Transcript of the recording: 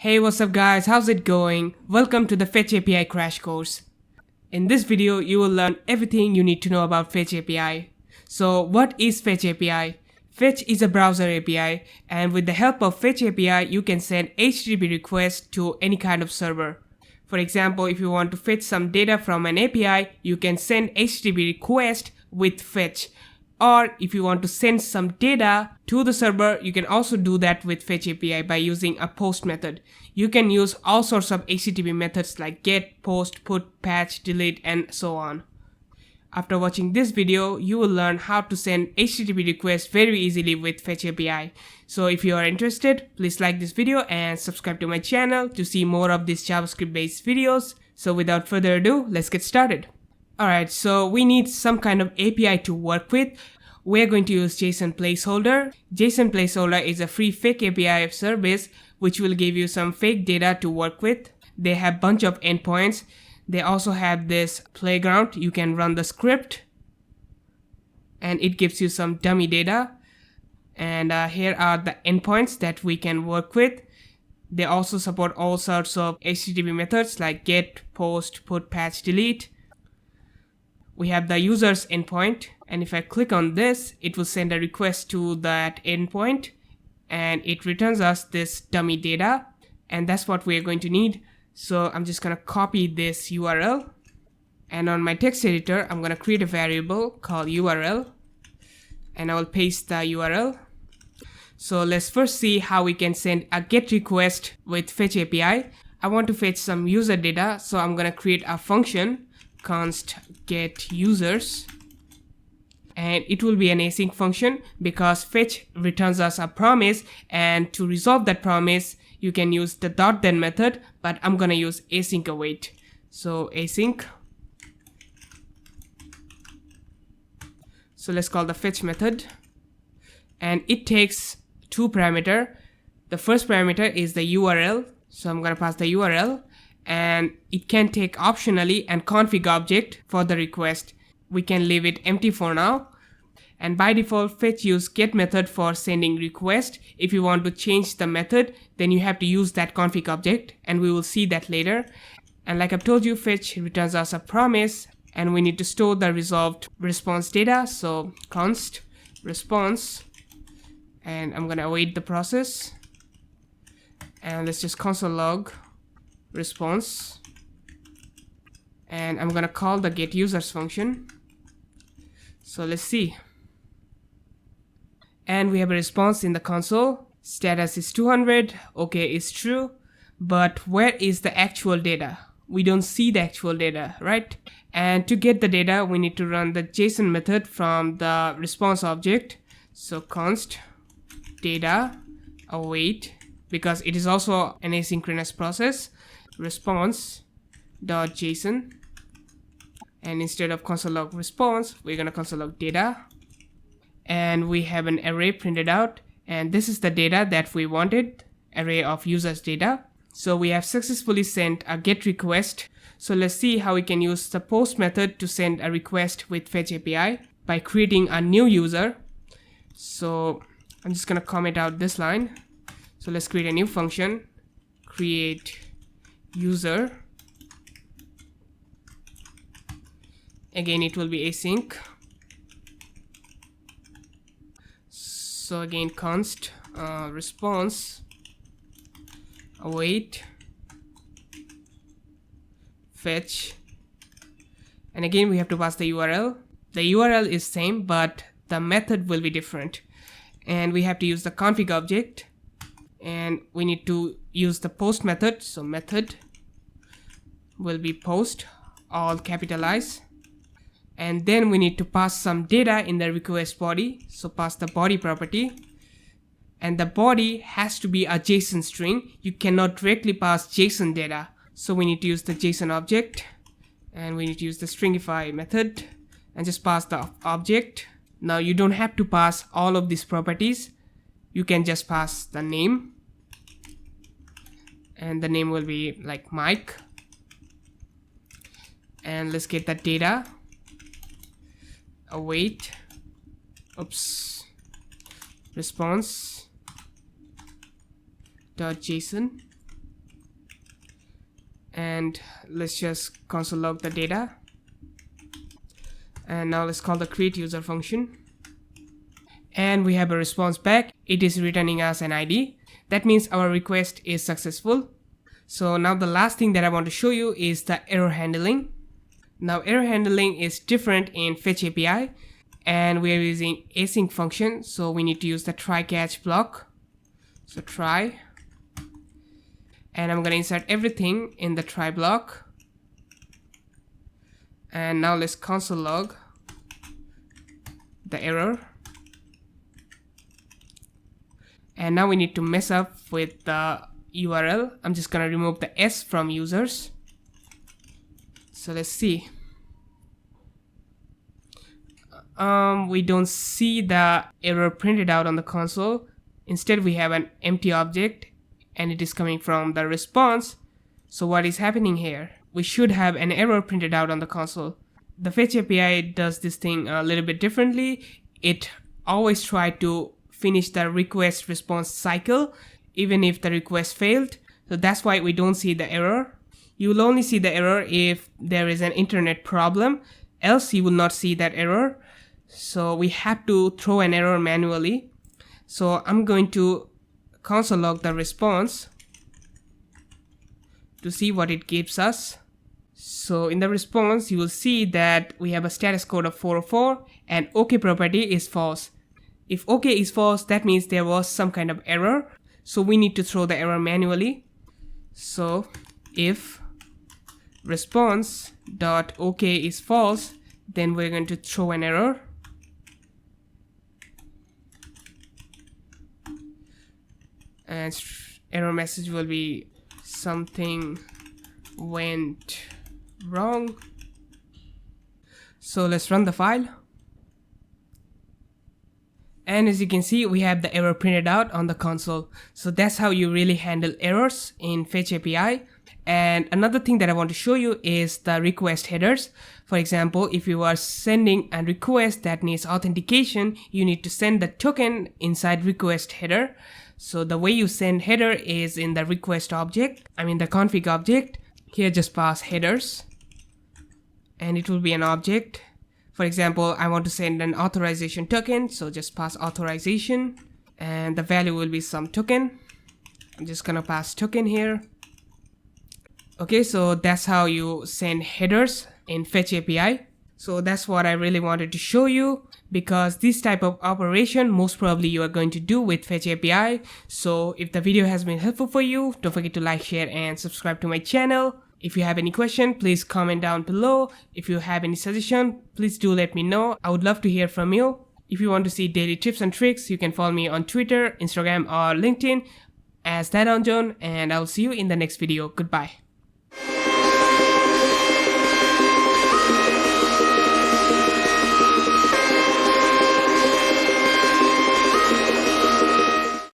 Hey, what's up guys, how's it going? Welcome to the Fetch API crash course. In this video, you will learn everything you need to know about Fetch API. So what is Fetch API? Fetch is a browser API, and with the help of Fetch API, you can send HTTP requests to any kind of server. For example, if you want to fetch some data from an API, you can send HTTP request with Fetch. Or if you want to send some data to the server, you can also do that with Fetch API by using a post method. You can use all sorts of HTTP methods like get, post, put, patch, delete, and so on. After watching this video, you will learn how to send HTTP requests very easily with Fetch API. So if you are interested, please like this video and subscribe to my channel to see more of these JavaScript based videos. So without further ado, let's get started. Alright, so we need some kind of API to work with. We're going to use JSON placeholder. JSON placeholder is a free fake API service which will give you some fake data to work with. They have a bunch of endpoints. They also have this playground. You can run the script and it gives you some dummy data. And here are the endpoints that we can work with. They also support all sorts of HTTP methods like get, post, put, patch, delete. We have the user's endpoint, and if I click on this, it will send a request to that endpoint and it returns us this dummy data, and that's what we're going to need. So I'm just going to copy this URL, and on my text editor I'm going to create a variable called URL, and I will paste the URL. So let's first see how we can send a GET request with Fetch API. I want to fetch some user data, so I'm going to create a function const get users, and it will be an async function because Fetch returns us a promise, and to resolve that promise you can use the .then method, but I'm gonna use async await. So async. So let's call the fetch method, and it takes two parameters. The first parameter is the URL, so I'm gonna pass the URL, and it can take optionally and config object for the request. We can leave it empty for now. And by default, Fetch use get method for sending request. If you want to change the method, then you have to use that config object, and we will see that later. And like I've told you, Fetch returns us a promise, and we need to store the resolved response data. So const response, and I'm gonna await the process, and let's just console log response, and I'm gonna call the get users function. So let's see, and we have a response in the console. Status is 200, okay is true, but where is the actual data? We don't see the actual data, right? And to get the data, we need to run the JSON method from the response object. So const data await, because it is also an asynchronous process, response.json, and instead of console log response, we're gonna console log data, and we have an array printed out, and this is the data that we wanted, array of users data. So we have successfully sent a get request. So let's see how we can use the post method to send a request with Fetch API by creating a new user. So I'm just gonna comment out this line. So let's create a new function, create user. Again, it will be async. So again, const response await fetch, and again we have to pass the URL. The URL is same, but the method will be different, and we have to use the config object, and we need to use the post method. So method will be post, all capitalize, and then we need to pass some data in the request body. So pass the body property, and the body has to be a JSON string. You cannot directly pass JSON data, so we need to use the JSON object, and we need to use the stringify method and just pass the object. Now you don't have to pass all of these properties, you can just pass the name, and the name will be like Mike, and let's get that data await response dot JSON, and let's just console log the data. And now let's call the create user function. And we have a response back. It is returning us an ID. That means our request is successful. So now the last thing that I want to show you is the error handling. Now error handling is different in Fetch API, and we are using async function, so we need to use the try catch block. So try, and I'm gonna insert everything in the try block. And now let's console log the error. And now we need to mess up with the URL. I'm just gonna remove the S from users. So let's see. We don't see the error printed out on the console. Instead, we have an empty object and it is coming from the response. So what is happening here? We should have an error printed out on the console. The Fetch API does this thing a little bit differently. It always tries to finish the request response cycle even if the request failed. So that's why we don't see the error. You will only see the error if there is an internet problem, else you will not see that error. So we have to throw an error manually. So I'm going to console log the response to see what it gives us. So in the response, you will see that we have a status code of 404 and OK property is false. If OK is false, that means there was some kind of error. So we need to throw the error manually. So if response.OK is false, then we're going to throw an error. And error message will be something went wrong. So let's run the file. And as you can see, we have the error printed out on the console. So that's how you really handle errors in Fetch API. And another thing that I want to show you is the request headers. For example, if you are sending a request that needs authentication, you need to send the token inside request header. So the way you send header is in the request object, the config object. Here just pass headers and it will be an object. For example, I want to send an authorization token, so just pass authorization and the value will be some token. I'm just gonna pass token here. Okay, so that's how you send headers in Fetch API. So that's what I really wanted to show you, because this type of operation most probably you are going to do with Fetch API. So if the video has been helpful for you, don't forget to like, share and subscribe to my channel. If you have any question, please comment down below. If you have any suggestion, please do let me know. I would love to hear from you. If you want to see daily tips and tricks, you can follow me on Twitter, Instagram or LinkedIn as ThatOnJohn, and I'll see you in the next video. Goodbye.